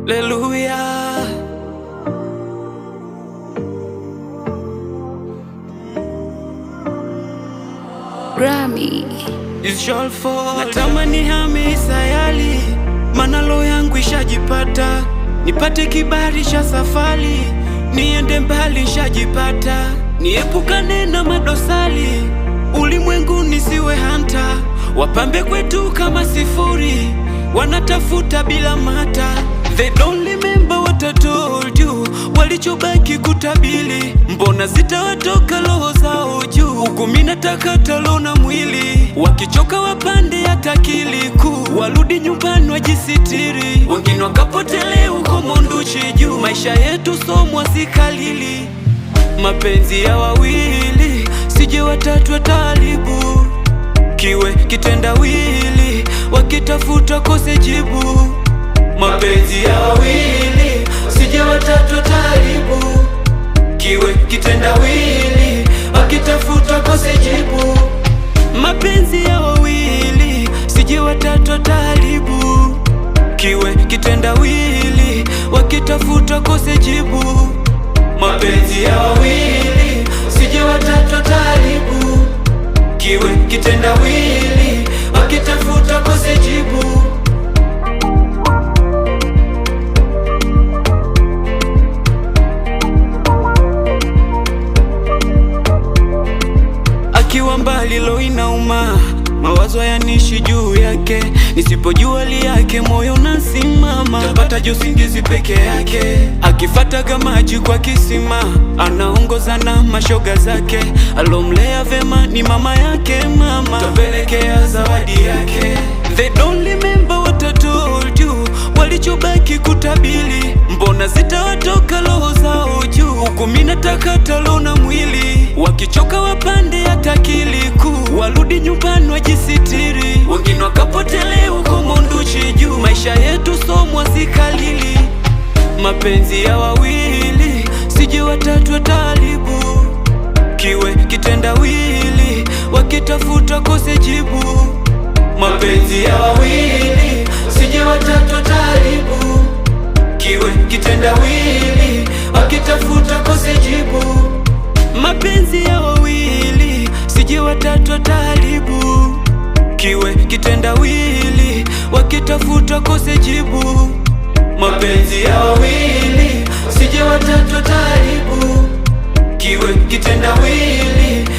Hallelujah. Grammy. It's your fault. Natamani hame sayali, mana roho yangu ishajipata. Nipate kibali cha safari, niende mbali shajipata. Niepukane na madosali, ulimwengu nisiwe hanta. Wapambe kwetu kama sifuri, wanatafuta bila mata. They don't remember what I told you, walichobaki kutabili. Mbona zitawatoka roho zao juu, huku mimi nataka talo na mwili. Wakichoka wapande hata akili kuu, warudi nyumbani wajisitiri. Wengine wakapotele huko Monduchi juu, maisha yetu somwa sikalili. Mapenzi ya wawili, sije watatu watalibu. Kiwe kitendawili, wakitafuta kose jibu. Mapenzi ya wawili, sije watatu watalibu. Kiwe kitendawili, wakitafuta kose jibu. Mapenzi ya wawili, sije watatu watalibu. Kiwe kitendawili, wakitafuta kose jibu. Mapenzi ya wawili, sije watatu watalibu. Kiwe kitendawili, wakitafuta kose jibu. Akiwa mbali lo inauma, mawazo yanishi juu yake. Nisipojua hali yake moyo nasimama, tapata usingizi peke yake. Akifataga maji kwa kisima, anaongoza na mashoga zake. Alomlea vema ni mama yake, mama tapelekea zawadi yake. They don't remember what I told you, walichobaki kutabili. Mbona zitawatoka roho zao juu, huku mimi nataka talo na mwili. Wakichoka wapande hata akili kuu, warudi nyumbani wajisitiri. Wengine wakapotele huko Monduchi juu, maisha yetu somwa sikalili. Mapenzi ya wawili, sije watatu watalibu. Kiwe kitendawili, wakitafuta kose jibu. Mapenzi ya wawili, sije watatu watalibu. Kiwe kitendawili, wakitafuta kose jibu. Mapenzi ya wawili, sije watatu watalibu. Kiwe kitendawili, wakitafuta kose jibu. Mapenzi ya wawili, sije watatu watalibu. Kiwe kitendawili,